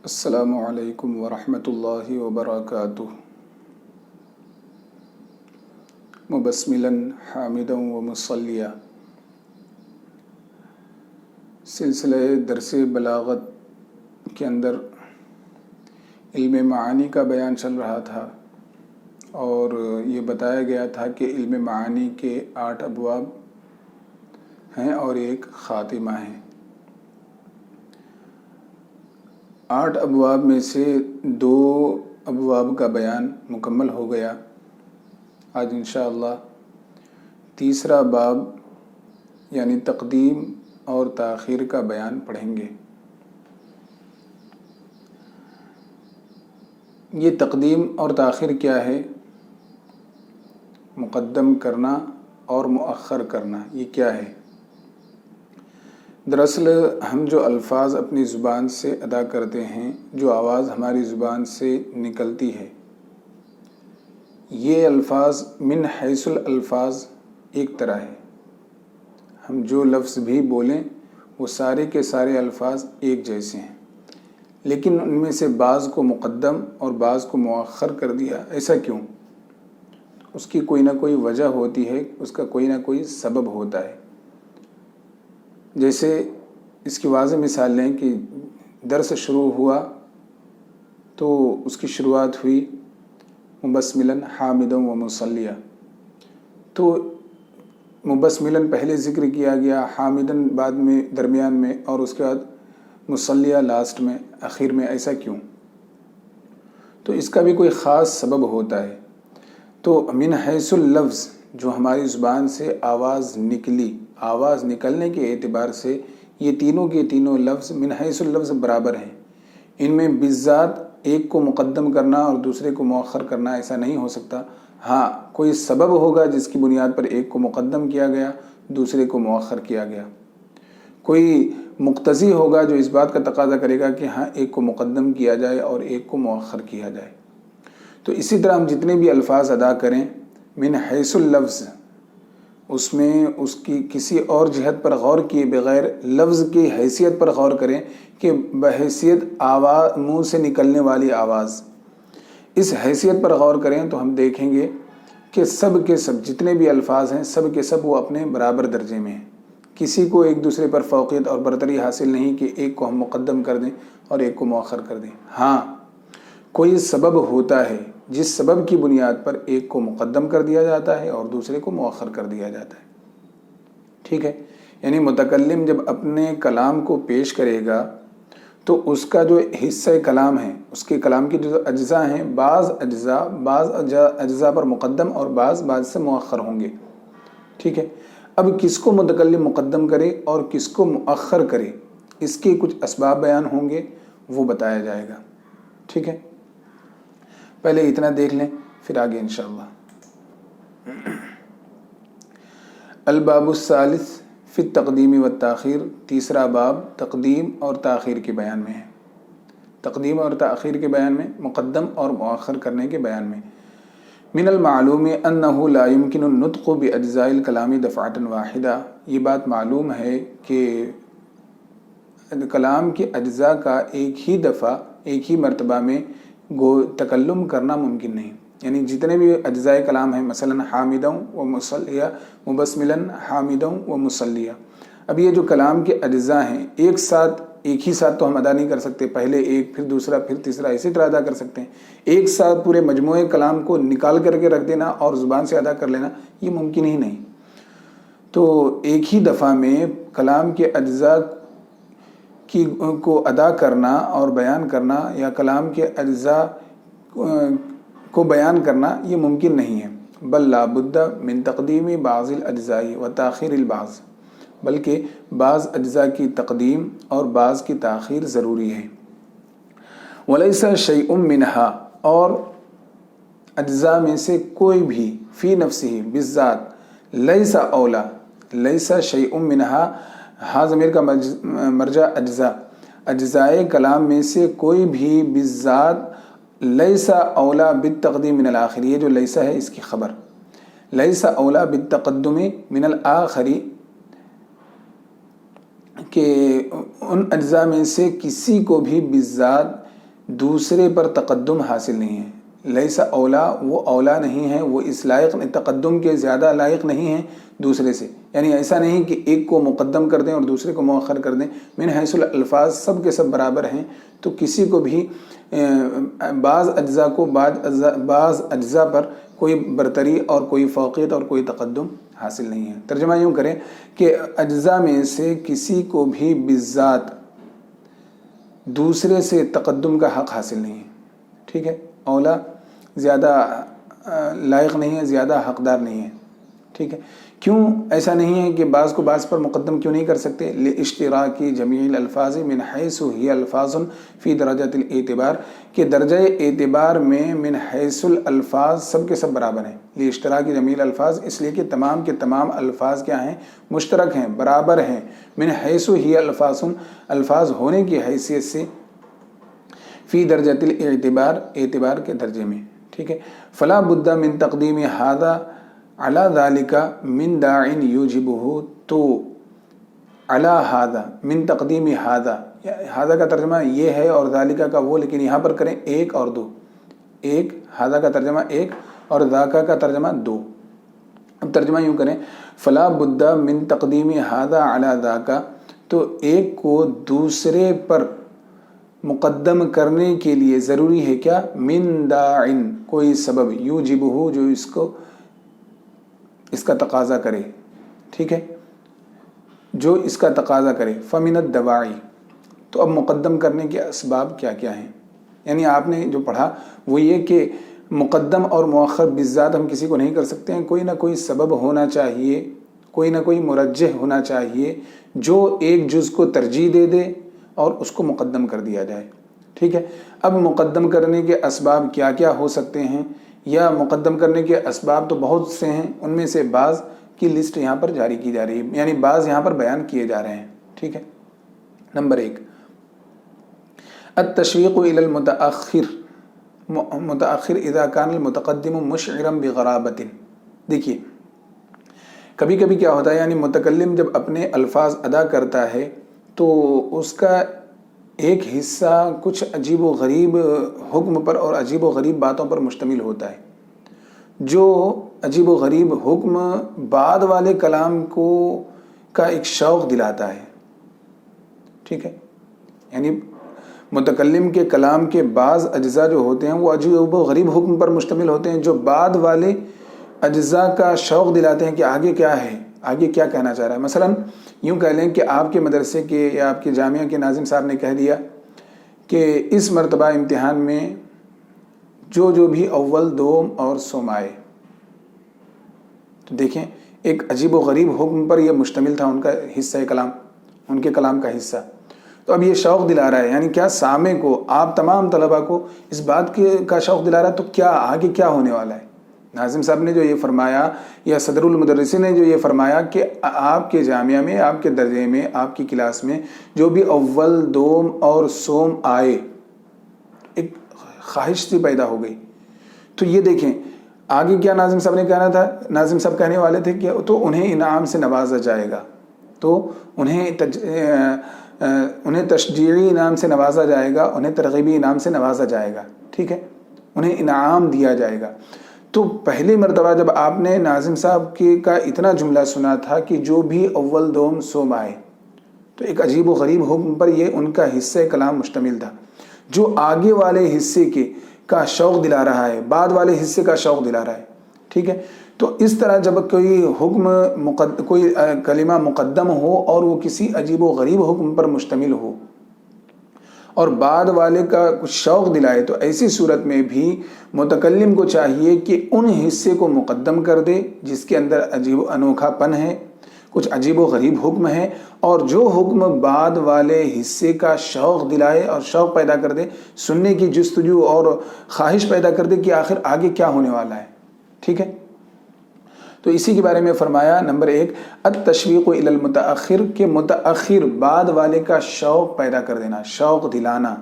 السلام علیکم ورحمۃ اللہ وبرکاتہ۔ مبسملا حامدا ومصلیا۔ سلسلہ درس بلاغت کے اندر علم معانی کا بیان چل رہا تھا اور یہ بتایا گیا تھا کہ علم معانی کے 8 ابواب ہیں اور ایک خاتمہ ہے۔ 8 ابواب میں سے 2 ابواب کا بیان مکمل ہو گیا۔ آج انشاءاللہ تیسرا باب یعنی تقدیم اور تاخیر کا بیان پڑھیں گے۔ یہ تقدیم اور تاخیر کیا ہے؟ مقدم کرنا اور مؤخر کرنا، یہ کیا ہے؟ دراصل ہم جو الفاظ اپنی زبان سے ادا کرتے ہیں، جو آواز ہماری زبان سے نکلتی ہے، یہ الفاظ من حیث الالفاظ ایک طرح ہے۔ ہم جو لفظ بھی بولیں وہ سارے کے سارے الفاظ ایک جیسے ہیں، لیکن ان میں سے بعض کو مقدم اور بعض کو مؤخر کر دیا۔ ایسا کیوں؟ اس کی کوئی نہ کوئی وجہ ہوتی ہے، اس کا کوئی نہ کوئی سبب ہوتا ہے۔ جیسے اس کی واضح مثال لیں کہ درس شروع ہوا تو اس کی شروعات ہوئی مبسملا حامدا ومصلیا، تو مبسملا پہلے ذکر کیا گیا، حامدا بعد میں درمیان میں، اور اس کے بعد مصلیا لاسٹ میں آخر میں۔ ایسا کیوں؟ تو اس کا بھی کوئی خاص سبب ہوتا ہے۔ تو من حیث اللفظ، جو ہماری زبان سے آواز نکلی، آواز نکلنے کے اعتبار سے یہ تینوں کے تینوں لفظ من حیث اللفظ برابر ہیں۔ ان میں بالذات ایک کو مقدم کرنا اور دوسرے کو مؤخر کرنا ایسا نہیں ہو سکتا۔ ہاں، کوئی سبب ہوگا جس کی بنیاد پر ایک کو مقدم کیا گیا، دوسرے کو مؤخر کیا گیا۔ کوئی مقتضی ہوگا جو اس بات کا تقاضا کرے گا کہ ہاں ایک کو مقدم کیا جائے اور ایک کو مؤخر کیا جائے۔ تو اسی طرح ہم جتنے بھی الفاظ ادا کریں من حیث اللفظ، اس میں اس کی کسی اور جہت پر غور کیے بغیر لفظ کی حیثیت پر غور کریں کہ بحیثیت آواز، منہ سے نکلنے والی آواز، اس حیثیت پر غور کریں تو ہم دیکھیں گے کہ سب کے سب جتنے بھی الفاظ ہیں سب کے سب وہ اپنے برابر درجے میں ہیں۔ کسی کو ایک دوسرے پر فوقیت اور برتری حاصل نہیں کہ ایک کو ہم مقدم کر دیں اور ایک کو مؤخر کر دیں۔ ہاں، کوئی سبب ہوتا ہے جس سبب کی بنیاد پر ایک کو مقدم کر دیا جاتا ہے اور دوسرے کو مؤخر کر دیا جاتا ہے۔ ٹھیک ہے؟ یعنی متکلم جب اپنے کلام کو پیش کرے گا تو اس کا جو حصہ کلام ہے، اس کے کلام کی جو اجزاء ہیں، بعض اجزاء پر مقدم اور بعض سے مؤخر ہوں گے۔ ٹھیک ہے؟ اب کس کو متکلم مقدم کرے اور کس کو مؤخر کرے، اس کے کچھ اسباب بیان ہوں گے، وہ بتایا جائے گا۔ ٹھیک ہے؟ پہلے اتنا دیکھ لیں، پھر آگے انشاءاللہ۔ الباب الثالث فی التقدیم والتاخیر، تیسرا باب تقدیم اور تاخیر کے بیان میں ہے۔ تقدیم اور تاخیر کے بیان میں، مقدم اور مؤخر کرنے کے بیان میں۔ من المعلوم انہ لا يمکن النطق باجزاء الکلام دفعۃ واحدہ، یہ بات معلوم ہے کہ کلام کے اجزاء کا ایک ہی دفعہ، ایک ہی مرتبہ میں تکلم کرنا ممکن نہیں۔ یعنی جتنے بھی اجزاء کلام ہیں، مثلا حامدا و مصلیا، مبسملا حامدا و مصلیا، اب یہ جو کلام کے اجزاء ہیں ایک ہی ساتھ تو ہم ادا نہیں کر سکتے، پہلے ایک پھر دوسرا پھر تیسرا، اسی طرح ادا کر سکتے ہیں۔ ایک ساتھ پورے مجموعے کلام کو نکال کر کے رکھ دینا اور زبان سے ادا کر لینا یہ ممکن ہی نہیں۔ تو ایک ہی دفعہ میں کلام کے اجزاء کو ادا کرنا اور بیان کرنا، یا کلام کے اجزاء کو بیان کرنا یہ ممکن نہیں ہے۔ بل لا بد من تقدیم بعض الاجزاء و تاخیر البعض، بلکہ بعض اجزاء کی تقدیم اور بعض کی تاخیر ضروری ہے۔ ولیس شیء منہا، اور اجزاء میں سے کوئی بھی فی نفسہ بالذات، لیس اولا، لیس شیء منہا، ہاں ضمیر کا مرجع اجزاء، اجزائے کلام میں سے کوئی بھی بالذات لیس اولا بالتقدیم من الآخر، یہ جو لیس ہے اس کی خبر، لیس اولا بالتقدم من الآخر، کہ ان اجزاء میں سے کسی کو بھی بالذات دوسرے پر تقدم حاصل نہیں ہے. لیسا اولا، وہ اولا نہیں ہے، وہ اس لائق تقدم کے زیادہ لائق نہیں ہے دوسرے سے. یعنی ایسا نہیں کہ ایک کو مقدم کر دیں اور دوسرے کو مؤخر کر دیں. من حیث الالفاظ سب کے سب برابر ہیں، تو کسی کو بھی بعض اجزاء کو بعض اجزاء پر کوئی برتری اور کوئی فوقیت اور کوئی تقدم حاصل نہیں ہے. ترجمہ یوں کریں کہ اجزاء میں سے کسی کو بھی بالذات دوسرے سے تقدم کا حق حاصل نہیں ہے. ٹھیک ہے، اولا زیادہ لائق نہیں ہے، زیادہ حقدار نہیں ہے. ٹھیک ہے، کیوں ایسا نہیں ہے کہ بعض کو بعض پر مقدم کیوں نہیں کر سکتے؟ لاشتراکی جمیع الالفاظ من حیث ہی الفاظ فی درجۃ الاعتبار، کہ درجہ اعتبار میں من حیث الالفاظ سب کے سب برابر ہیں. لاشتراکی جمیع الالفاظ، اس لیے کہ تمام کے تمام الفاظ کیا ہیں؟ مشترک ہیں، برابر ہیں. من حیث ہی الفاظ، الفاظ ہونے کی حیثیت سے، فی درجۃ الاعتبار، اعتبار کے درجے میں. ٹھیک ہے، فلا بد من تقدیم ھذا علی ذالک من داع یوجبہ، تو علی ھذا من تقدیم ھذا، ھذا کا ترجمہ یہ ہے اور ذالک کا وہ، لیکن یہاں پر کریں ایک اور دو. ایک، ھذا کا ترجمہ ایک اور ذاکا کا ترجمہ دو. اب ترجمہ یوں کریں، فلا بد من تقدیم ھذا علی ذاکا، تو ایک کو دوسرے پر مقدم کرنے کے لیے ضروری ہے کیا؟ من داع، کوئی سبب، یوجبہ، جو اس کا تقاضا کرے. ٹھیک ہے، جو اس کا تقاضا کرے. فمن الدواعی، تو اب مقدم کرنے کے اسباب کیا کیا ہیں؟ یعنی آپ نے جو پڑھا وہ یہ کہ مقدم اور مؤخر بالذات ہم کسی کو نہیں کر سکتے ہیں. کوئی نہ کوئی سبب ہونا چاہیے، کوئی نہ کوئی مرجح ہونا چاہیے جو ایک جز کو ترجیح دے دے اور اس کو مقدم کر دیا جائے. ٹھیک ہے، اب مقدم کرنے کے اسباب کیا کیا ہو سکتے ہیں؟ یا مقدم کرنے کے اسباب تو بہت سے ہیں، ان میں سے بعض کی لسٹ یہاں پر جاری کی جا رہی ہے، یعنی بعض یہاں پر بیان کیے جا رہے ہیں. ٹھیک ہے، نمبر 1، التشویق الی المتأخر، متأخر اذا کان المتقدم مشعرا بغرابۃ. دیکھیے کبھی کبھی کیا ہوتا ہے، یعنی متکلم جب اپنے الفاظ ادا کرتا ہے تو اس کا ایک حصہ کچھ عجیب و غریب حکم پر اور عجیب و غریب باتوں پر مشتمل ہوتا ہے. جو عجیب و غریب حکم بعد والے کلام کو کا ایک شوق دلاتا ہے. ٹھیک ہے، یعنی متکلم کے کلام کے بعض اجزاء جو ہوتے ہیں وہ عجیب و غریب حکم پر مشتمل ہوتے ہیں، جو بعد والے اجزاء کا شوق دلاتے ہیں کہ آگے کیا ہے، آگے کیا کہنا چاہ رہا ہے. مثلا یوں کہہ لیں کہ آپ کے مدرسے کے یا آپ کے جامعہ کے ناظم صاحب نے کہہ دیا کہ اس مرتبہ امتحان میں جو بھی اول، دوم اور سوم آئے. تو دیکھیں ایک عجیب و غریب حکم پر یہ مشتمل تھا ان کا حصہ کلام، ان کے کلام کا حصہ. تو اب یہ شوق دلا رہا ہے، یعنی کیا سامع کو، آپ تمام طلبہ کو اس بات کا شوق دلا رہا ہے. تو کیا آگے کیا ہونے والا ہے؟ ناظم صاحب نے جو یہ فرمایا یا صدر المدرسین نے جو یہ فرمایا کہ آپ کے جامعہ میں، آپ کے درجے میں، آپ کی کلاس میں جو بھی اول، دوم اور سوم آئے، ایک خواہش سی پیدا ہو گئی. تو یہ دیکھیں آگے کیا ناظم صاحب نے کہنا تھا. ناظم صاحب کہنے والے تھے کہ تو انہیں انعام سے نوازا جائے گا، تو انہیں تشجیعی انعام سے نوازا جائے گا، انہیں ترغیبی انعام سے نوازا جائے گا. ٹھیک ہے، انہیں انعام دیا جائے گا. تو پہلی مرتبہ جب آپ نے ناظم صاحب کا اتنا جملہ سنا تھا کہ جو بھی اول، دوم، سوم آئے، تو ایک عجیب و غریب حکم پر یہ ان کا حصہ کلام مشتمل تھا، جو آگے والے حصے کا شوق دلا رہا ہے، بعد والے حصے کا شوق دلا رہا ہے. ٹھیک ہے، تو اس طرح جب کوئی حکم کوئی کلمہ مقدم ہو اور وہ کسی عجیب و غریب حکم پر مشتمل ہو اور بعد والے کا کچھ شوق دلائے، تو ایسی صورت میں بھی متکلم کو چاہیے کہ ان حصے کو مقدم کر دے جس کے اندر عجیب و انوکھا پن ہے، کچھ عجیب و غریب حکم ہے، اور جو حکم بعد والے حصے کا شوق دلائے اور شوق پیدا کر دے، سننے کی جستجو اور خواہش پیدا کر دے کہ آخر آگے کیا ہونے والا ہے. ٹھیک ہے، تو اسی کے بارے میں فرمایا نمبر 1، التشویق الی المتأخر، کہ متأخر بعد والے کا شوق پیدا کر دینا، شوق دلانا.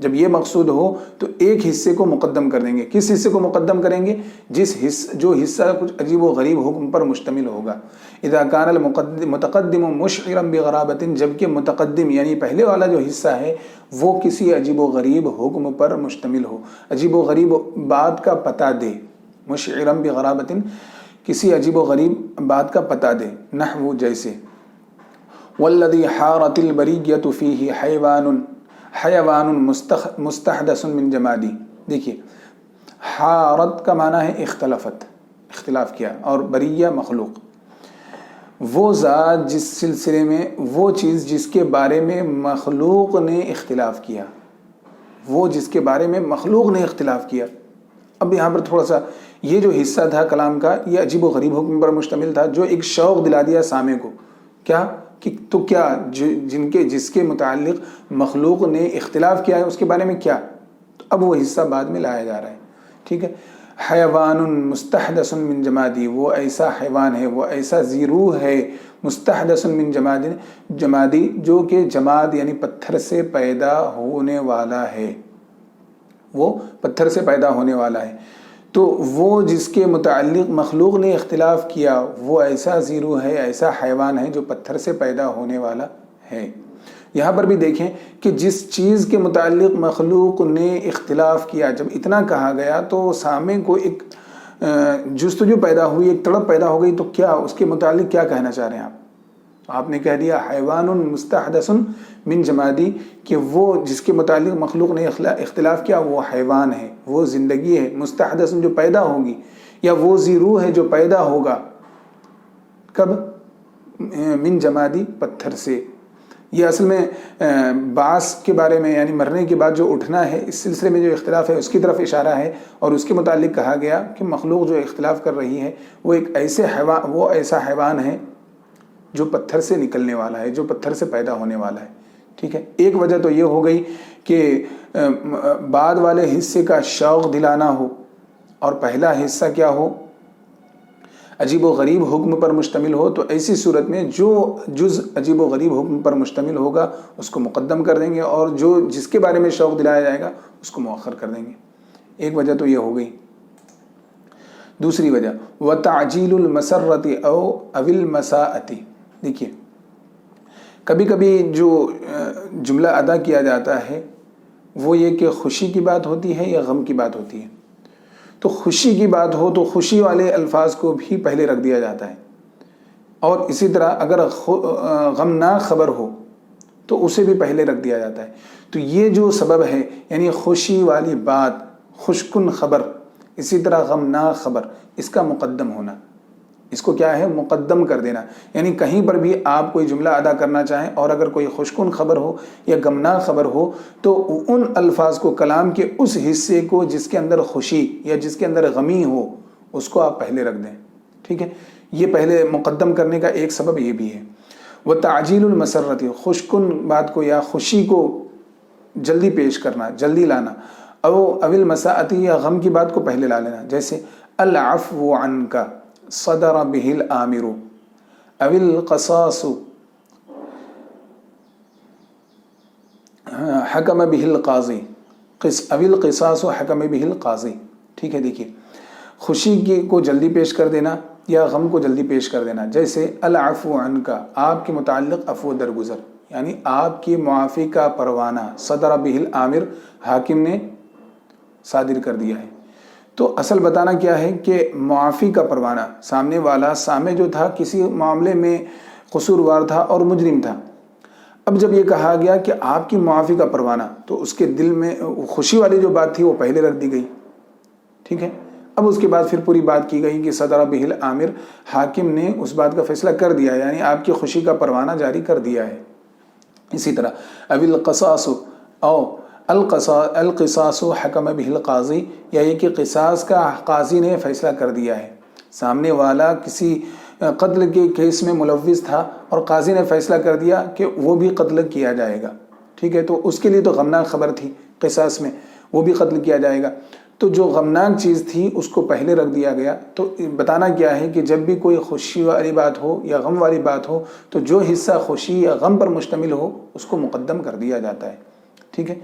جب یہ مقصود ہو تو ایک حصے کو مقدم کر دیں گے. کس حصے کو مقدم کریں گے؟ جو حصہ کچھ عجیب و غریب حکم پر مشتمل ہوگا. اذا کان المتقدم مشعرا بغرابۃ، جبکہ متقدم یعنی پہلے والا جو حصہ ہے وہ کسی عجیب و غریب حکم پر مشتمل ہو، عجیب و غریب بات کا پتہ دے. مشعرا بغرابۃ، کسی عجیب و غریب بات کا پتہ دے. نحو جیسے والذی حارت البریۃ فیہ حیوان مستحدث من جمادی. دیکھیے حارت کا معنی ہے اختلافت، اختلاف کیا، اور بریہ مخلوق. وہ ذات جس سلسلے میں، وہ چیز جس کے بارے میں مخلوق نے اختلاف کیا، وہ جس کے بارے میں مخلوق نے اختلاف کیا. اب یہاں پر تھوڑا سا یہ جو حصہ تھا کلام کا یہ عجیب و غریب حکم پر مشتمل تھا، جو ایک شوق دلا دیا سامع کو. کیا کہ تو کیا جس کے متعلق مخلوق نے اختلاف کیا ہے اس کے بارے میں کیا. تو اب وہ حصہ بعد میں لایا جا رہا ہے. ٹھیک ہے. حیوان مستحدث من جمادی، وہ ایسا حیوان ہے، وہ ایسا ذی روح ہے، مستحدث من جمادی، جو کہ جماد یعنی پتھر سے پیدا ہونے والا ہے، وہ پتھر سے پیدا ہونے والا ہے. تو وہ جس کے متعلق مخلوق نے اختلاف کیا وہ ایسا ذی روح ہے، ایسا حیوان ہے جو پتھر سے پیدا ہونے والا ہے. یہاں پر بھی دیکھیں کہ جس چیز کے متعلق مخلوق نے اختلاف کیا، جب اتنا کہا گیا تو سامع کو ایک جستجو پیدا ہوئی، ایک تڑپ پیدا ہو گئی. تو کیا اس کے متعلق کیا کہنا چاہ رہے ہیں آپ نے کہہ دیا حیوان مستحدث من جمادی، کہ وہ جس کے متعلق مخلوق نے اختلاف کیا وہ حیوان ہے، وہ زندگی ہے. مستحدث جو پیدا ہوگی، یا وہ ذی روح ہے جو پیدا ہوگا. کب؟ من جمادی، پتھر سے. یہ اصل میں بعث کے بارے میں یعنی مرنے کے بعد جو اٹھنا ہے اس سلسلے میں جو اختلاف ہے اس کی طرف اشارہ ہے. اور اس کے متعلق کہا گیا کہ مخلوق جو اختلاف کر رہی ہے وہ ایسا حیوان ہے جو پتھر سے نکلنے والا ہے، جو پتھر سے پیدا ہونے والا ہے. ٹھیک ہے. ایک وجہ تو یہ ہو گئی کہ بعد والے حصے کا شوق دلانا ہو، اور پہلا حصہ کیا ہو؟ عجیب و غریب حکم پر مشتمل ہو. تو ایسی صورت میں جو جز عجیب و غریب حکم پر مشتمل ہوگا اس کو مقدم کر دیں گے، اور جس کے بارے میں شوق دلایا جائے گا اس کو مؤخر کر دیں گے. ایک وجہ تو یہ ہو گئی. دوسری وجہ وتعجیل المسرۃ او المساءۃ. دیکھیے کبھی کبھی جو جملہ ادا کیا جاتا ہے وہ یہ کہ خوشی کی بات ہوتی ہے یا غم کی بات ہوتی ہے. تو خوشی کی بات ہو تو خوشی والے الفاظ کو بھی پہلے رکھ دیا جاتا ہے، اور اسی طرح اگر غمناک خبر ہو تو اسے بھی پہلے رکھ دیا جاتا ہے. تو یہ جو سبب ہے یعنی خوشی والی بات، خوشکن خبر، اسی طرح غمناک خبر، اس کا مقدم ہونا، اس کو کیا ہے؟ مقدم کر دینا. یعنی کہیں پر بھی آپ کوئی جملہ ادا کرنا چاہیں اور اگر کوئی خوشکن خبر ہو یا غمناک خبر ہو تو ان الفاظ کو، کلام کے اس حصے کو جس کے اندر خوشی یا جس کے اندر غمی ہو اس کو آپ پہلے رکھ دیں. ٹھیک ہے. یہ پہلے مقدم کرنے کا ایک سبب یہ بھی ہے. وتعجیل المسرۃ، خوشکن بات کو یا خوشی کو جلدی پیش کرنا، جلدی لانا. او المساءۃ، یا غم کی بات کو پہلے لا لینا. جیسے العفو عنک صدر به الآمر او القصاص حکم به القاضی او القصاص حکم به القاضی. ٹھیک ہے. دیکھیے خوشی کو جلدی پیش کر دینا یا غم کو جلدی پیش کر دینا. جیسے العفو عنک، آپ کے متعلق عفو درگزر، یعنی آپ کی معافی کا پروانہ صدر به الآمر، حاکم نے صادر کر دیا ہے. تو اصل بتانا کیا ہے کہ معافی کا پروانہ، سامنے والا سامع جو تھا کسی معاملے میں قصوروار تھا اور مجرم تھا. اب جب یہ کہا گیا کہ آپ کی معافی کا پروانہ، تو اس کے دل میں خوشی والی جو بات تھی وہ پہلے رکھ دی گئی. ٹھیک ہے. اب اس کے بعد پھر پوری بات کی گئی کہ صدر به الآمر، حاکم نے اس بات کا فیصلہ کر دیا، یعنی آپ کی خوشی کا پروانہ جاری کر دیا ہے. اسی طرح او القصاص، او القصاص حکم به القاضی، یا یہ کہ قصاص کا قاضی نے فیصلہ کر دیا ہے. سامنے والا کسی قتل کے کیس میں ملوث تھا اور قاضی نے فیصلہ کر دیا کہ وہ بھی قتل کیا جائے گا. ٹھیک ہے. تو اس کے لیے تو غمناک خبر تھی قصاص میں، وہ بھی قتل کیا جائے گا. تو جو غمناک چیز تھی اس کو پہلے رکھ دیا گیا. تو بتانا کیا ہے کہ جب بھی کوئی خوشی والی بات ہو یا غم والی بات ہو تو جو حصہ خوشی یا غم پر مشتمل ہو اس کو مقدم کر دیا جاتا ہے. ٹھیک ہے.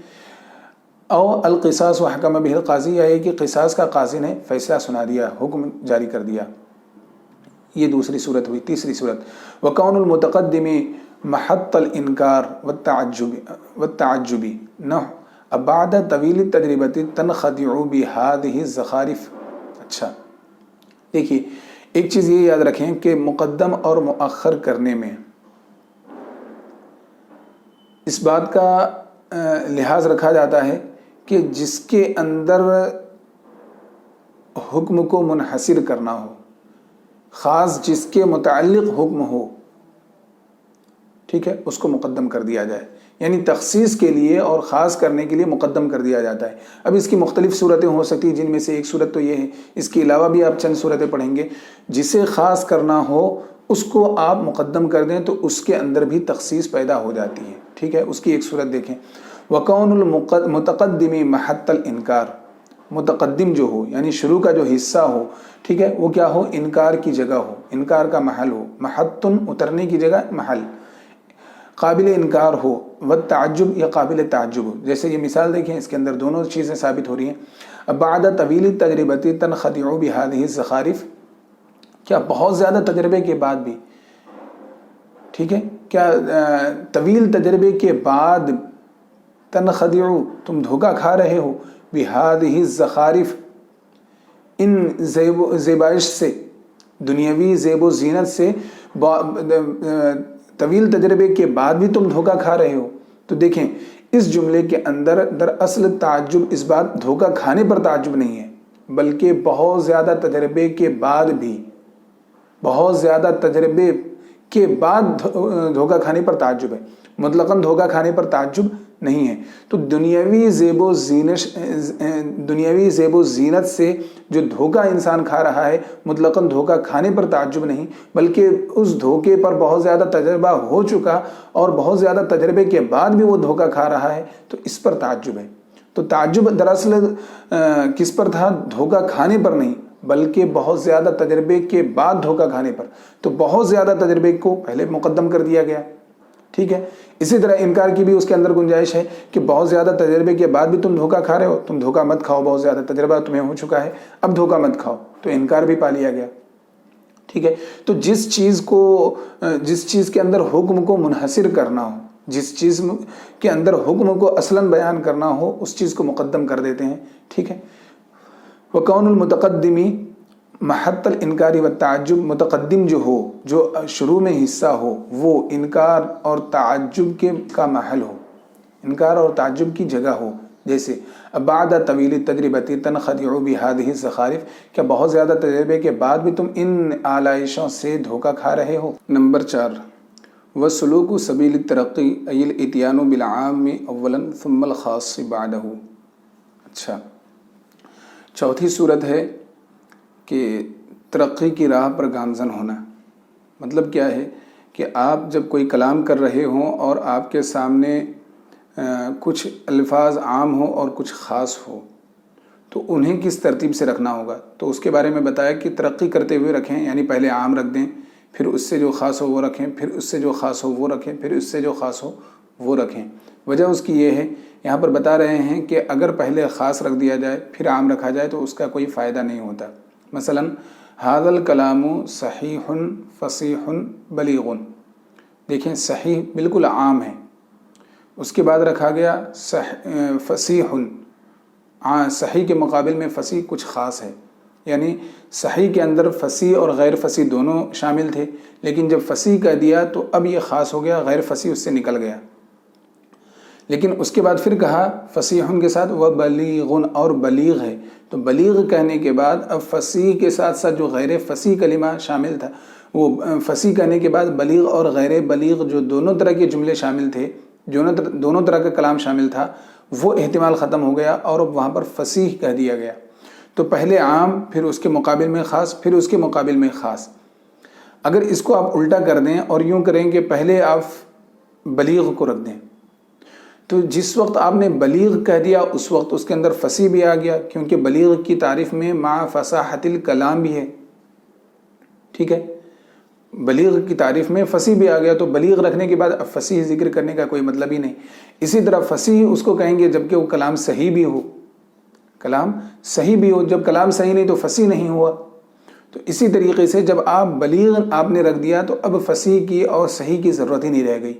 او القصاص وحکم به القاضی، یا کہ قصاص کا قاضی نے فیصلہ سنا دیا، حکم جاری کر دیا، یہ دوسری صورت ہوئی۔ تیسری صورت وکون المتقدم محط الانکار والتعجب نحو بعد طویل التجربۃ تنخدع بهذه الزخارف۔ اچھا دیکھیے، ایک چیز یہ یاد رکھیں کہ مقدم اور مؤخر کرنے میں اس بات کا لحاظ رکھا جاتا ہے کہ جس کے اندر حکم کو منحصر کرنا ہو، خاص جس کے متعلق حکم ہو، ٹھیک ہے، اس کو مقدم کر دیا جائے، یعنی تخصیص کے لیے اور خاص کرنے کے لیے مقدم کر دیا جاتا ہے۔ اب اس کی مختلف صورتیں ہو سکتی ہیں، جن میں سے ایک صورت تو یہ ہے، اس کے علاوہ بھی آپ چند صورتیں پڑھیں گے۔ جسے خاص کرنا ہو اس کو آپ مقدم کر دیں تو اس کے اندر بھی تخصیص پیدا ہو جاتی ہے، ٹھیک ہے۔ اس کی ایک صورت دیکھیں، وَقَوْنُ الْمُتَقَدِّمِ مَحَطَّ الْإِنْكَارِ، متقدم جو ہو یعنی شروع کا جو حصہ ہو، ٹھیک ہے، وہ کیا ہو، انکار کی جگہ ہو، انکار کا محل ہو، محتن اترنے کی جگہ، محل قابل انکار ہو، والتعجب یا قابل تعجب ہو۔ جیسے یہ مثال دیکھیں، اس کے اندر دونوں چیزیں ثابت ہو رہی ہیں۔ بعد طویل التجربۃ تنخدع بهذه الزخارف، کیا بہت زیادہ تجربے کے بعد بھی، ٹھیک ہے، کیا طویل تجربے کے بعد تنخدع، تم دھوکہ کھا رہے ہو، بهذه الزخارف، ان زیبائش سے، دنیاوی زیب و زینت سے طویل تجربے کے بعد بھی تم دھوکہ کھا رہے ہو۔ تو دیکھیں اس جملے کے اندر دراصل تعجب اس بات دھوکہ کھانے پر تعجب نہیں ہے، بلکہ بہت زیادہ تجربے کے بعد بھی، بہت زیادہ تجربے کے بعد دھوکہ کھانے پر تعجب ہے، مطلقاً دھوکہ کھانے پر تعجب نہیں ہے۔ تو دنیاوی زیب و زینت سے جو دھوکہ انسان کھا رہا ہے، مطلقاً دھوکہ کھانے پر تعجب نہیں، بلکہ اس دھوکے پر بہت زیادہ تجربہ ہو چکا اور بہت زیادہ تجربے کے بعد بھی وہ دھوکہ کھا رہا ہے، تو اس پر تعجب ہے۔ تو تعجب دراصل کس پر تھا، دھوکہ کھانے پر نہیں، بلکہ بہت زیادہ تجربے کے بعد دھوکہ کھانے پر۔ تو بہت زیادہ تجربے کو پہلے مقدم کر دیا گیا، ٹھیک ہے۔ اسی طرح انکار کی بھی اس کے اندر گنجائش ہے کہ بہت زیادہ تجربے کے بعد بھی تم دھوکہ کھا رہے ہو، تم دھوکہ مت کھاؤ، بہت زیادہ تجربہ تمہیں ہو چکا ہے، اب دھوکہ مت کھاؤ، تو انکار بھی پا لیا گیا، ٹھیک ہے۔ تو جس چیز کے اندر حکم کو منحصر کرنا ہو، جس چیز کے اندر حکم کو اصلاً بیان کرنا ہو، اس چیز کو مقدم کر دیتے ہیں، ٹھیک ہے۔ وَقَوْنُ الْمُتَقَدِّمِ محط الانکاری والتعجب، متقدم جو ہو، جو شروع میں حصہ ہو، وہ انکار اور تعجب کا محل ہو، انکار اور تعجب کی جگہ ہو۔ جیسے بعد طویل التجربۃ تنخدع بهذه الزخارف، کیا بہت زیادہ تجربے کے بعد بھی تم ان آلائشوں سے دھوکہ کھا رہے ہو۔ نمبر 4 وسلوک سبیل الترقی ای الاتیان بالعام اولا ثم الخاص بعدہ۔ اچھا، چوتھی صورت ہے کہ ترقی کی راہ پر گامزن ہونا۔ مطلب کیا ہے کہ آپ جب کوئی کلام کر رہے ہوں اور آپ کے سامنے کچھ الفاظ عام ہوں اور کچھ خاص ہو، تو انہیں کس ترتیب سے رکھنا ہوگا۔ تو اس کے بارے میں بتایا کہ ترقی کرتے ہوئے رکھیں، یعنی پہلے عام رکھ دیں، پھر اس سے جو خاص ہو وہ رکھیں، پھر اس سے جو خاص ہو وہ رکھیں، پھر اس سے جو خاص ہو وہ رکھیں۔ وجہ اس کی یہ ہے، یہاں پر بتا رہے ہیں کہ اگر پہلے خاص رکھ دیا جائے پھر عام رکھا جائے تو اس کا کوئی فائدہ نہیں ہوتا۔ مثلاً ھذا الکلام صحیح فصیح بلیغ، دیکھیں صحیح بالکل عام ہے، اس کے بعد رکھا گیا فصیح، صحیح کے مقابل میں فصیح کچھ خاص ہے، یعنی صحیح کے اندر فصیح اور غیر فصیح دونوں شامل تھے، لیکن جب فصیح کہہ دیا تو اب یہ خاص ہو گیا، غیر فصیح اس سے نکل گیا۔ لیکن اس کے بعد پھر کہا فصیح کے ساتھ وبلیغ، اور بلیغ ہے، تو بلیغ کہنے کے بعد اب فصیح کے ساتھ ساتھ جو غیر فصیح کلمہ شامل تھا، وہ فصیح کہنے کے بعد بلیغ اور غیر بلیغ جو دونوں طرح کے جملے شامل تھے، دونوں طرح کا کلام شامل تھا، وہ احتمال ختم ہو گیا اور اب وہاں پر فصیح کہہ دیا گیا۔ تو پہلے عام، پھر اس کے مقابل میں خاص، پھر اس کے مقابل میں خاص۔ اگر اس کو آپ الٹا کر دیں اور یوں کریں کہ پہلے آپ بلیغ کو رکھ دیں، تو جس وقت آپ نے بلیغ کہہ دیا اس وقت اس کے اندر فصیح بھی آ گیا، کیونکہ بلیغ کی تعریف میں مع فصاحت الکلام بھی ہے، ٹھیک ہے۔ بلیغ کی تعریف میں فصیح بھی آ گیا تو بلیغ رکھنے کے بعد اب فصیح ذکر کرنے کا کوئی مطلب ہی نہیں. اسی طرح فصیح اس کو کہیں گے جبکہ وہ کلام صحیح بھی ہو. کلام صحیح بھی ہو، جب کلام صحیح نہیں تو فصیح نہیں ہوا. تو اسی طریقے سے جب آپ بلیغ آپ نے رکھ دیا تو اب فصیح کی اور صحیح کی ضرورت ہی نہیں رہ گئی.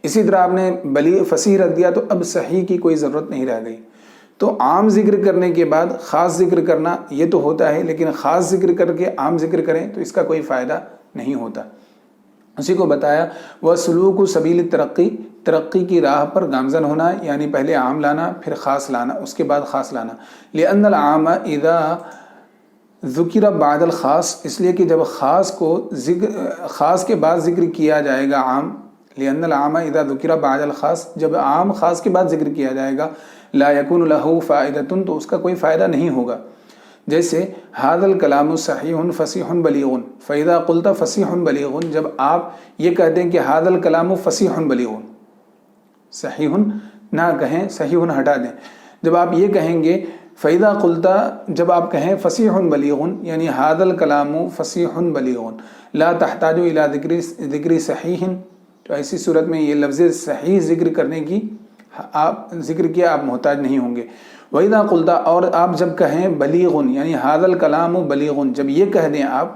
اسی طرح آپ نے فصیح رکھ دیا تو اب صحیح کی کوئی ضرورت نہیں رہ گئی. تو عام ذکر کرنے کے بعد خاص ذکر کرنا یہ تو ہوتا ہے، لیکن خاص ذکر کر کے عام ذکر کریں تو اس کا کوئی فائدہ نہیں ہوتا. اسی کو بتایا وہ سلوک سبیل ترقی، ترقی کی راہ پر گامزن ہونا، یعنی پہلے عام لانا پھر خاص لانا اس کے بعد خاص لانا. لأن العام اذا ذکر بعد الخاص، اس لیے کہ جب خاص کو خاص کے بعد ذکر کیا جائے گا عام. لأن العام اذا ذکر بعد الخاص، جب عام خاص کے بعد ذکر کیا جائے گا لا یکون له فائدۃ، تو اس کا کوئی فائدہ نہیں ہوگا. جیسے ھذا الکلام صحیح فصیح بلیغ، فاذا قلت فصیح بلیغ، جب آپ یہ کہتے ہیں کہ ھذا الکلام فصیح بلیغ، صحیح نہ کہیں، صحیح ہٹا دیں. جب آپ یہ کہیں گے فاذا قلت، جب آپ کہیں فصیح بلیغ یعنی ھذا الکلام فصیح بلیغ لا تحتاج الی ذکر صحیح، تو ایسی صورت میں یہ لفظ صحیح ذکر کرنے کی آپ ذکر کیا آپ محتاج نہیں ہوں گے. وَإِذَا قُلْتَ، اور آپ جب کہیں بلیغ یعنی ھذا الکلام بلیغ، جب یہ کہہ دیں آپ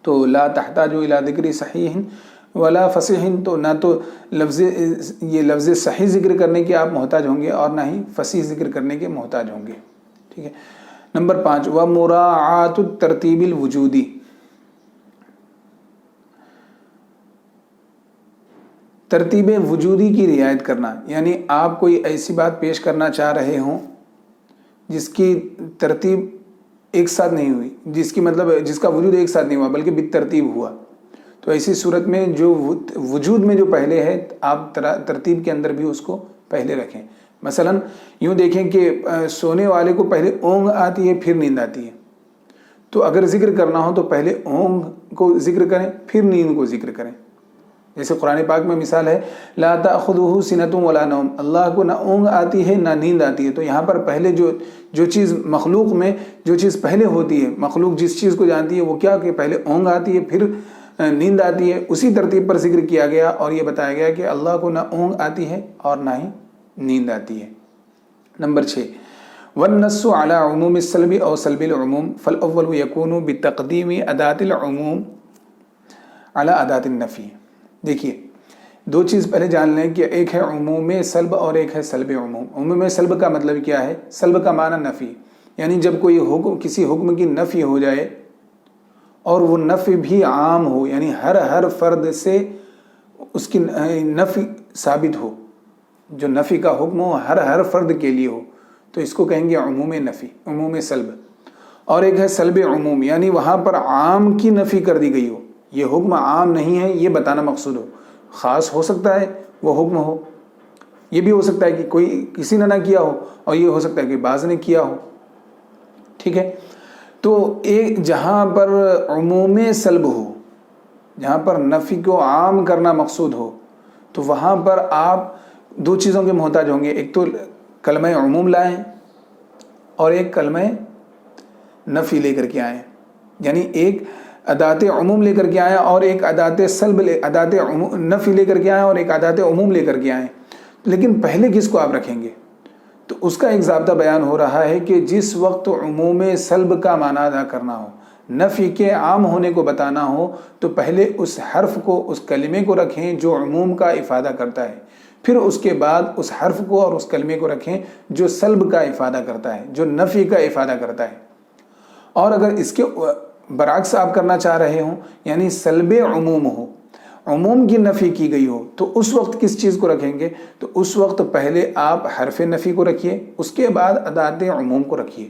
تو لا تحتاج الی ذکر صحیح ولا فصیح، تو نہ تو یہ لفظ صحیح ذکر کرنے کے آپ محتاج ہوں گے اور نہ ہی فصیح ذکر کرنے کے محتاج ہوں گے. ٹھیک ہے. نمبر 5 وَمُرَاعَاتُ التَّرْتِیبِ الْوُجُودِ، ترتیب وجودی کی رعایت کرنا. یعنی آپ کوئی ایسی بات پیش کرنا چاہ رہے ہوں جس کی ترتیب ایک ساتھ نہیں ہوئی، جس کی مطلب جس کا وجود ایک ساتھ نہیں ہوا بلکہ بالترتیب ہوا، تو ایسی صورت میں جو وجود میں جو پہلے ہے آپ ترتیب کے اندر بھی اس کو پہلے رکھیں. مثلا یوں دیکھیں کہ سونے والے کو پہلے اونگ آتی ہے پھر نیند آتی ہے، تو اگر ذکر کرنا ہو تو پہلے اونگ کو ذکر کریں پھر نیند کو ذکر کریں. جیسے قرآن پاک میں مثال ہے لا تأخذہ سنۃ ولا نوم، اللہ کو نہ اونگ آتی ہے نہ نیند آتی ہے. تو یہاں پر پہلے جو چیز مخلوق میں جو چیز پہلے ہوتی ہے، مخلوق جس چیز کو جانتی ہے وہ کیا کہ پہلے اونگ آتی ہے پھر نیند آتی ہے، اسی ترتیب پر ذکر کیا گیا اور یہ بتایا گیا کہ اللہ کو نہ اونگ آتی ہے اور نہ ہی نیند آتی ہے. نمبر 6 والنص على عموم السلب او سلب العموم فالاول يكون بتقدیم ادات العموم على ادات النفی. دیکھیے دو چیز پہلے جان لیں کہ ایک ہے عموم سلب اور ایک ہے سلب عموم. عموم سلب کا مطلب کیا ہے؟ سلب کا معنی نفی، یعنی جب کوئی حکم کسی حکم کی نفی ہو جائے اور وہ نفی بھی عام ہو، یعنی ہر فرد سے اس کی نفی ثابت ہو، جو نفی کا حکم ہو ہر فرد کے لیے ہو، تو اس کو کہیں گے عموم نفی، عموم سلب. اور ایک ہے سلب عموم، یعنی وہاں پر عام کی نفی کر دی گئی ہو، یہ حکم عام نہیں ہے یہ بتانا مقصود ہو. خاص ہو سکتا ہے وہ حکم ہو، یہ بھی ہو سکتا ہے کہ کوئی کسی نے نہ کیا ہو اور یہ ہو سکتا ہے کہ بعض نے کیا ہو. ٹھیک ہے. تو ایک جہاں پر عموم سلب ہو، جہاں پر نفی کو عام کرنا مقصود ہو، تو وہاں پر آپ دو چیزوں کے محتاج ہوں گے. ایک تو کلمہ عموم لائیں اور ایک کلمہ نفی لے کر کے آئیں، یعنی ایک ادات عموم لے کر کے آئیں اور ایک ادات سلب نفی لے کر کے آئیں اور ایک ادات عموم لے کر کے آئیں. لیکن پہلے کس کو آپ رکھیں گے؟ تو اس کا ایک ضابطہ بیان ہو رہا ہے کہ جس وقت عموم سلب کا معنی ادا کرنا ہو، نفی کے عام ہونے کو بتانا ہو، تو پہلے اس حرف کو، اس کلمے کو رکھیں جو عموم کا افادہ کرتا ہے، پھر اس کے بعد اس حرف کو اور اس کلمے کو رکھیں جو سلب کا افادہ کرتا ہے، جو نفی کا افادہ کرتا ہے. اور اگر اس کے برعکس آپ کرنا چاہ رہے ہوں، یعنی سلب عموم ہو، عموم کی نفی کی گئی ہو، تو اس وقت کس چیز کو رکھیں گے؟ تو اس وقت پہلے آپ حرف نفی کو رکھیے، اس کے بعد ادات عموم کو رکھیے.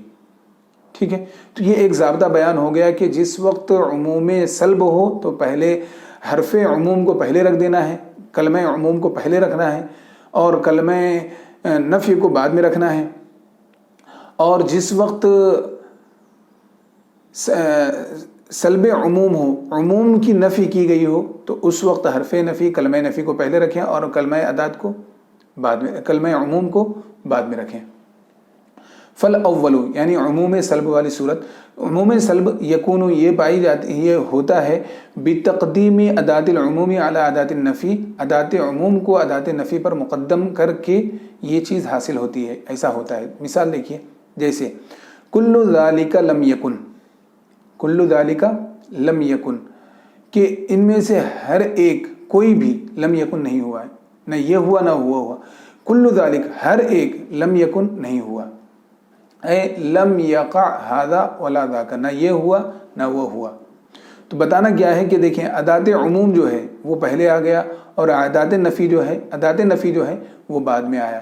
ٹھیک ہے. تو یہ ایک ضابطہ بیان ہو گیا کہ جس وقت عموم سلب ہو تو پہلے حرف عموم کو پہلے رکھ دینا ہے، کلمہ عموم کو پہلے رکھنا ہے اور کلمہ نفی کو بعد میں رکھنا ہے. اور جس وقت سلب عموم ہو، عموم کی نفی کی گئی ہو، تو اس وقت حرف نفی، کلمہ نفی کو پہلے رکھیں اور کلمہ ادات کو بعد میں، کلمہ عموم کو بعد میں رکھیں. فالاول یعنی عموم سلب والی صورت، عموم سلب یکون یہ پائی جاتی، یہ ہوتا ہے بتقدیم ادات العموم علی ادات النفی، ادات عموم کو ادات نفی پر مقدم کر کے یہ چیز حاصل ہوتی ہے، ایسا ہوتا ہے۔ مثال دیکھیے، جیسے کل ذالک لم یکن، کل ذالک لم یکن، کہ ان میں سے ہر ایک کوئی بھی لم یکن نہیں ہوا ہے، نہ یہ ہوا نہ ہوا، کل ذالک ہر ایک لم یکن نہیں ہوا، اے لم یقع ھذا ولا ذاک، نہ یہ ہوا نہ وہ ہوا۔ تو بتانا کیا ہے کہ دیکھیں ادات عموم جو ہے وہ پہلے آ گیا اور ادات نفی جو ہے وہ بعد میں آیا،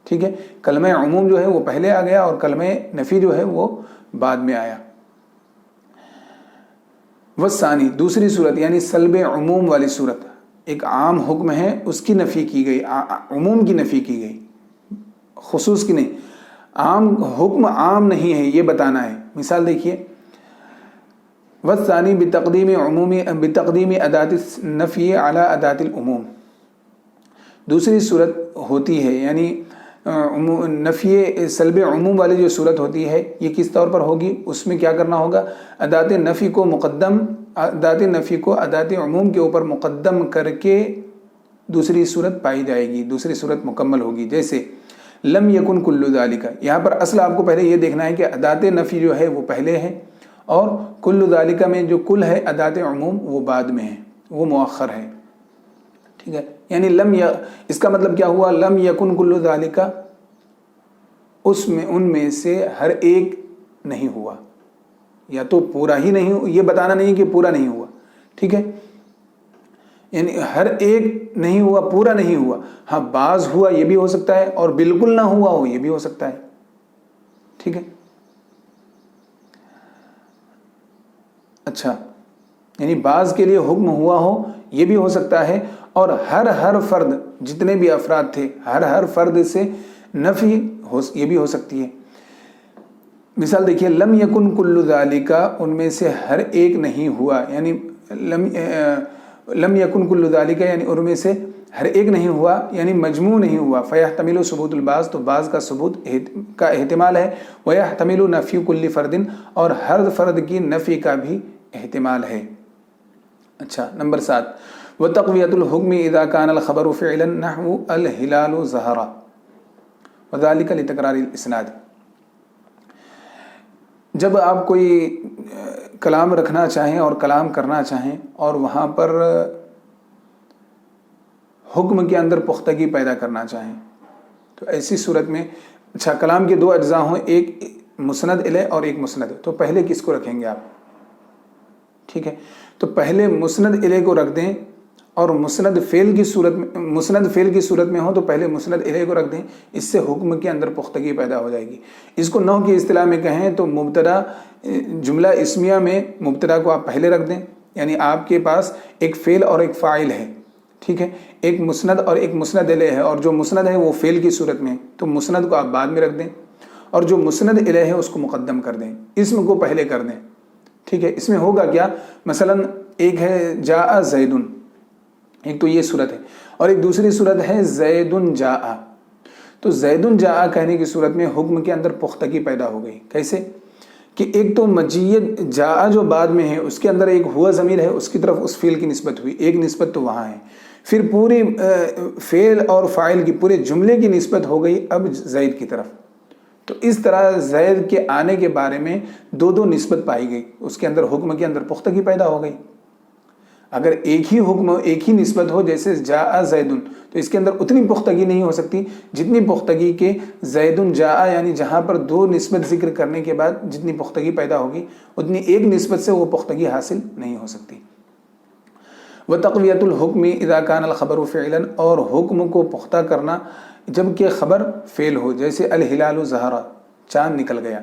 ٹھیک ہے، کلمہ عموم جو ہے وہ پہلے آ گیا اور کلمہ نفی جو ہے وہ بعد میں آیا۔ والثانی دوسری صورت یعنی سلب عموم والی صورت، ایک عام حکم ہے اس کی نفی کی گئی، عموم کی نفی کی گئی، خصوص کی نہیں، عام حکم عام نہیں ہے یہ بتانا ہے۔ مثال دیکھیے، والثانی بتقدیم ادات النفی علی ادات العموم، دوسری صورت ہوتی ہے یعنی نفی سلب عموم والی جو صورت ہوتی ہے یہ کس طور پر ہوگی، اس میں کیا کرنا ہوگا، ادات نفی کو ادات عموم کے اوپر مقدم کر کے دوسری صورت پائی جائے گی، دوسری صورت مکمل ہوگی۔ جیسے لم یکن کل ذالک، یہاں پر اصل آپ کو پہلے یہ دیکھنا ہے کہ ادات نفی جو ہے وہ پہلے ہے اور کل ذالک میں جو کل ہے ادات عموم وہ بعد میں ہے، وہ مؤخر ہے، ٹھیک ہے، یعنی اس کا مطلب کیا ہوا، لم یکن کل ذالک، اس میں ان میں سے ہر ایک نہیں ہوا، یا تو پورا ہی نہیں، یہ بتانا نہیں کہ پورا نہیں ہوا، ٹھیک ہے، یعنی ہر ایک نہیں ہوا، پورا نہیں ہوا، ہاں بعض ہوا یہ بھی ہو سکتا ہے اور بالکل نہ ہوا ہو یہ بھی ہو سکتا ہے، ٹھیک ہے۔ اچھا، یعنی بعض کے لیے حکم ہوا ہو یہ بھی ہو سکتا ہے، اور ہر فرد جتنے بھی افراد تھے ہر فرد سے نفی یہ بھی ہو سکتی ہے۔ مثال دیکھیے، لم یکن کل ذالک، ان میں سے ہر ایک نہیں ہوا، یعنی لم یکن کل ذالک یعنی ان میں سے ہر ایک نہیں ہوا، یعنی مجموع نہیں ہوا، فیحتمل ثبوت البعض، تو بعض کا ثبوت کا احتمال ہے، ویحتمل نفی کل فرد، اور ہر فرد کی نفی کا بھی احتمال ہے۔ اچھا، نمبر 7، وتقویۃ الحکم اذا کان الخبر فعلا نحو الہلال ظہر وذلک لتکرار الاسناد، جب آپ کوئی کلام رکھنا چاہیں اور کلام کرنا چاہیں اور وہاں پر حکم کے اندر پختگی پیدا کرنا چاہیں، تو ایسی صورت میں اچھا کلام کے دو اجزاء ہوں، ایک مسند الیہ اور ایک مسند، تو پہلے کس کو رکھیں گے آپ، ٹھیک ہے، تو پہلے مسند الیہ کو رکھ دیں، اور مسند فعل کی صورت میں ہو تو پہلے مسند الیہ کو رکھ دیں، اس سے حکم کے اندر پختگی پیدا ہو جائے گی۔ اس کو نحو کی اصطلاح میں کہیں تو مبتدا جملہ اسمیہ میں مبتدا کو آپ پہلے رکھ دیں، یعنی آپ کے پاس ایک فعل اور ایک فاعل ہے، ٹھیک ہے، ایک مسند اور ایک مسند الیہ ہے، اور جو مسند ہے وہ فعل کی صورت میں، تو مسند کو آپ بعد میں رکھ دیں اور جو مسند الیہ ہے اس کو مقدم کر دیں، اسم کو پہلے کر دیں، ٹھیک ہے۔ اس میں ہوگا کیا، مثلا ایک ہے جاء زید، ایک تو یہ صورت ہے، اور ایک دوسری صورت ہے زید جاء، تو زید جاء کہنے کی صورت میں حکم کے اندر پختگی پیدا ہو گئی۔ کیسے کہ ایک تو مجیت جاء جو بعد میں ہے اس کے اندر ایک ہوا ضمیر ہے، اس کی طرف اس فعل کی نسبت ہوئی، ایک نسبت تو وہاں ہے، پھر پوری فعل اور فاعل کی پورے جملے کی نسبت ہو گئی اب زید کی طرف، تو اس طرح زید کے آنے کے بارے میں دو نسبت پائی گئی، اس کے اندر حکم کے اندر پختگی پیدا ہو گئی۔ اگر ایک ہی حکم ایک ہی نسبت ہو جیسے جاء زیدن، تو اس کے اندر اتنی پختگی نہیں ہو سکتی جتنی پختگی کے زیدن جاء، یعنی جہاں پر دو نسبت ذکر کرنے کے بعد جتنی پختگی پیدا ہوگی اتنی ایک نسبت سے وہ پختگی حاصل نہیں ہو سکتی۔ وتقویۃ الحکم اذا کان الخبر فعلا، اور حکم کو پختہ کرنا جب کہ خبر فعل ہو، جیسے الہلال ظہر، چاند نکل گیا،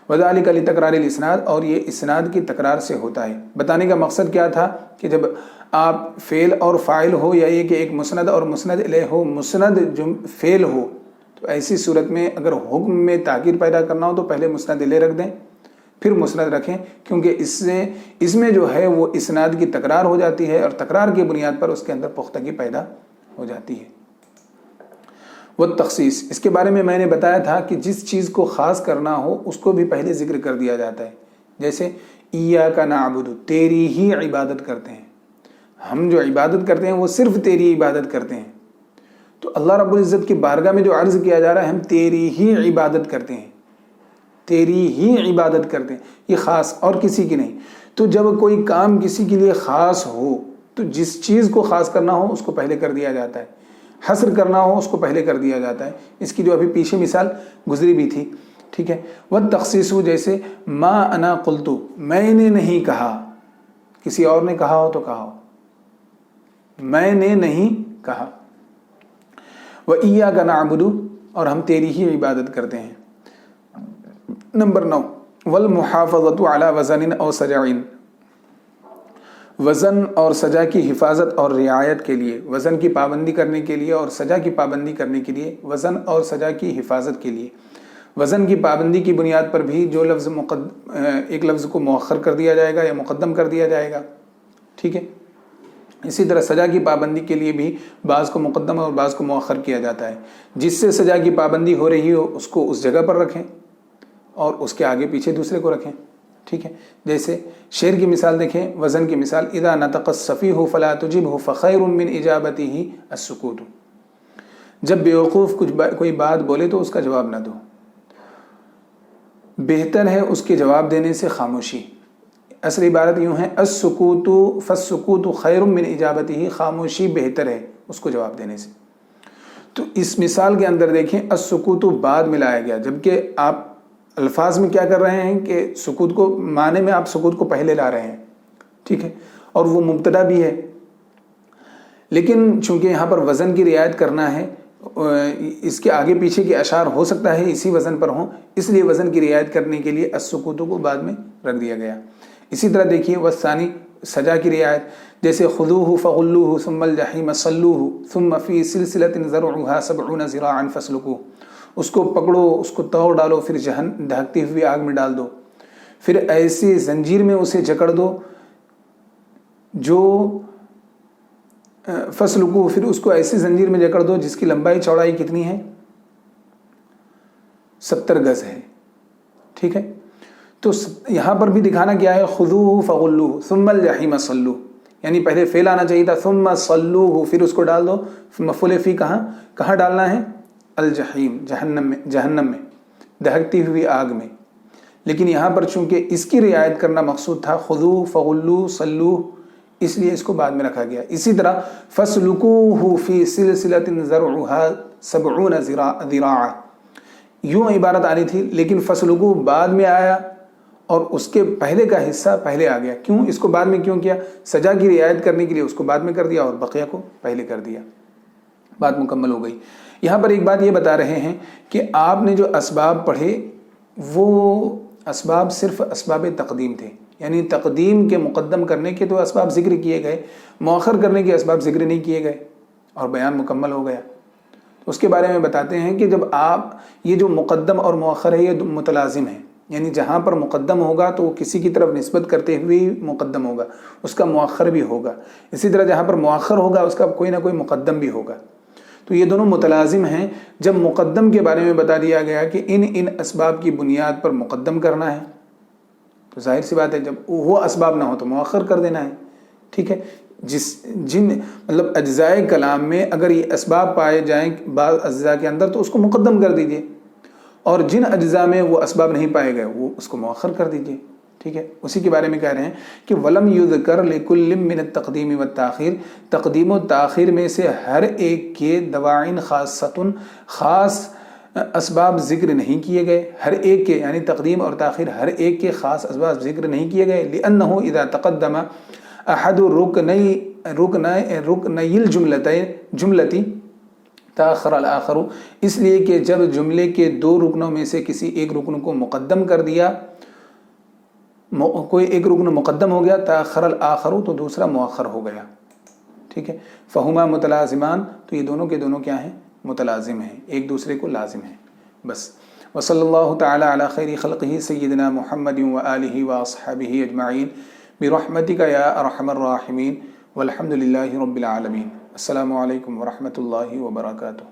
وذالک لتکرار الاسناد، اور یہ اسناد کی تکرار سے ہوتا ہے۔ بتانے کا مقصد کیا تھا کہ جب آپ فعل اور فاعل ہو، یا یہ کہ ایک مسند اور مسند الیہ ہو، مسند فعل ہو، تو ایسی صورت میں اگر حکم میں تاکید پیدا کرنا ہو تو پہلے مسند الیہ رکھ دیں پھر مسند رکھیں، کیونکہ اس میں جو ہے وہ اسناد کی تکرار ہو جاتی ہے، اور تکرار کی بنیاد پر اس کے اندر پختگی پیدا ہو جاتی ہے۔ والتخصیص، اس کے بارے میں نے بتایا تھا کہ جس چیز کو خاص کرنا ہو اس کو بھی پہلے ذکر کر دیا جاتا ہے. جیسے ایاک نعبد، تیری ہی عبادت کرتے ہیں، ہم جو عبادت کرتے ہیں وہ صرف تیری عبادت کرتے ہیں. تو اللہ رب العزت کی بارگاہ میں جو عرض کیا جا رہا ہے ہم تیری ہی عبادت کرتے ہیں، تیری ہی عبادت کرتے ہیں، یہ خاص اور کسی کی نہیں. تو جب کوئی کام کسی کے لیے خاص ہو تو جس چیز کو خاص کرنا ہو اس کو پہلے کر دیا جاتا ہے، حصر کرنا ہو اس کو پہلے کر دیا جاتا ہے. اس کی جو ابھی پیچھے مثال گزری بھی تھی، ٹھیک ہے. والتخصیص، جیسے ما انا قلت، میں نے نہیں کہا، کسی اور نے کہا ہو تو کہا ہو، میں نے نہیں کہا. وَإِيَّاكَ نَعْبُدُ، اور ہم تیری ہی عبادت کرتے ہیں. نمبر 9، وَالْمُحَافَظَةُ عَلَى وَزَنٍ أَوْ سَجَعٍ، وزن اور سجا کی حفاظت اور رعایت کے لیے، وزن کی پابندی کرنے کے لیے اور سجا کی پابندی کرنے کے لیے، وزن اور سجا کی حفاظت کے لیے. وزن کی پابندی کی بنیاد پر بھی جو لفظ ایک لفظ کو مؤخر کر دیا جائے گا یا مقدم کر دیا جائے گا، ٹھیک ہے. اسی طرح سجا کی پابندی کے لیے بھی بعض کو مقدم اور بعض کو مؤخر کیا جاتا ہے. جس سے سجا کی پابندی ہو رہی ہو اس کو اس جگہ پر رکھیں اور اس کے آگے پیچھے دوسرے کو رکھیں، ٹھیک ہے. جیسے شعر کی مثال دیکھیں، وزن کی مثال، اذا نطق السفیہ فلا تجبہ فخیر من اجابتہ السکوت، جب بیوقوف کوئی بات بولے تو اس کا جواب نہ دو، بہتر ہے اس کے جواب دینے سے خاموشی. اصل عبارت یوں ہے، السکوت فالسکوت خیر من اجابتہ، خاموشی بہتر ہے اس کو جواب دینے سے. تو اس مثال کے اندر دیکھیں السکوت بعد میں لایا گیا، جبکہ آپ الفاظ میں کیا کر رہے ہیں کہ سکوت کو معنی میں آپ سکوت کو پہلے لا رہے ہیں، ٹھیک ہے، اور وہ مبتدا بھی ہے. لیکن چونکہ یہاں پر وزن کی رعایت کرنا ہے، اس کے آگے پیچھے کے اشعار ہو سکتا ہے اسی وزن پر ہوں، اس لیے وزن کی رعایت کرنے کے لیے السکوت کو بعد میں رکھ دیا گیا. اسی طرح دیکھیے والثانی، سجا کی رعایت، جیسے خذوہ فغلوہ ثم الجحیم صلوہ ثم فی سلسلۃ ذرعها 70 ذراعا فاسلکوہ، اس کو پکڑو، اس کو توڑ ڈالو، پھر دھکتی ہوئی آگ میں ڈال دو، پھر ایسی زنجیر میں اسے جکڑ دو جو فسلکو، پھر اس کو ایسی زنجیر میں جکڑ دو جس کی لمبائی چوڑائی کتنی ہے، 70 گز ہے، ٹھیک ہے. تو یہاں پر بھی دکھانا کیا ہے، خذوہ فغلوہ ثم الجحیم صلوہ، یعنی پہلے فعل آنا چاہیے تھا ثم صلوہ، پھر اس کو ڈال دو. مفعول فی کہاں ڈالنا ہے، الجحیم، جہنم میں، دہکتی ہوئی آگ میں. لیکن یہاں پر چونکہ اس کی رعایت کرنا مقصود تھا، خذوہ فغلوہ صلوہ، اس لیے اس کو بعد میں رکھا گیا. اسی طرح فاسلکوہ فی سلسلۃ ذرعها 70 ذراعا، یوں عبارت آنی تھی لیکن فاسلکوہ بعد میں آیا اور اس کے پہلے کا حصہ پہلے آ گیا. کیوں اس کو بعد میں کیوں کیا، سجا کی رعایت کرنے کے لیے اس کو بعد میں کر دیا اور بقیہ کو پہلے کر دیا، بات مکمل ہو گئی. یہاں پر ایک بات یہ بتا رہے ہیں کہ آپ نے جو اسباب پڑھے وہ اسباب صرف اسباب تقدیم تھے، یعنی تقدیم کے مقدم کرنے کے تو اسباب ذکر کیے گئے، مؤخر کرنے کے اسباب ذکر نہیں کیے گئے، اور بیان مکمل ہو گیا. اس کے بارے میں بتاتے ہیں کہ جب آپ یہ جو مقدم اور مؤخر ہے یہ متلازم ہے، یعنی جہاں پر مقدم ہوگا تو وہ کسی کی طرف نسبت کرتے ہوئے مقدم ہوگا، اس کا مؤخر بھی ہوگا. اسی طرح جہاں پر مؤخر ہوگا اس کا کوئی نہ کوئی مقدم بھی ہوگا. تو یہ دونوں متلازم ہیں. جب مقدم کے بارے میں بتا دیا گیا کہ ان اسباب کی بنیاد پر مقدم کرنا ہے، تو ظاہر سی بات ہے جب وہ اسباب نہ ہو تو مؤخر کر دینا ہے، ٹھیک ہے. جن اجزاء کلام میں اگر یہ اسباب پائے جائیں بعض اجزاء کے اندر تو اس کو مقدم کر دیجئے، اور جن اجزاء میں وہ اسباب نہیں پائے گئے وہ اس کو مؤخر کر دیجئے، ٹھیک ہے. اسی کے بارے میں کہہ رہے ہیں کہ وَلَمْ يُذْكَرْ لِكُلٍّ مِّنَ التَّقْدِيمِ وَالتَّأْخِيرِ، تقدیم و تاخیر میں سے ہر ایک کے دواعین خاصۃن، خاص اسباب ذکر نہیں کیے گئے، ہر ایک کے یعنی تقدیم اور تاخیر ہر ایک کے خاص اسباب ذکر نہیں کیے گئے. لِأَنَّهُ إِذَا تَقَدَّمَ أَحَدُ رُكْنَيِ الْجُمْلَةِ تاخر الآخر، اس لیے کہ جب جملے کے دو رکنوں میں سے کسی ایک رکن کو مقدم کر دیا، کوئی ایک رکن مقدم ہو گیا، تاخر الآخر تو دوسرا مؤخر ہو گیا، ٹھیک ہے. فہما متلازمان، تو یہ دونوں کے دونوں کیا ہیں، متلازم ہیں، ایک دوسرے کو لازم ہیں. بس. وصلی اللہ تعالی علی خیر خلقہ سیدنا محمد وآلہ واصحابہ اجمعین برحمتک یا ارحم الراحمین والحمد للہ رب العالمین. السلام علیکم ورحمۃ اللہ وبرکاتہ.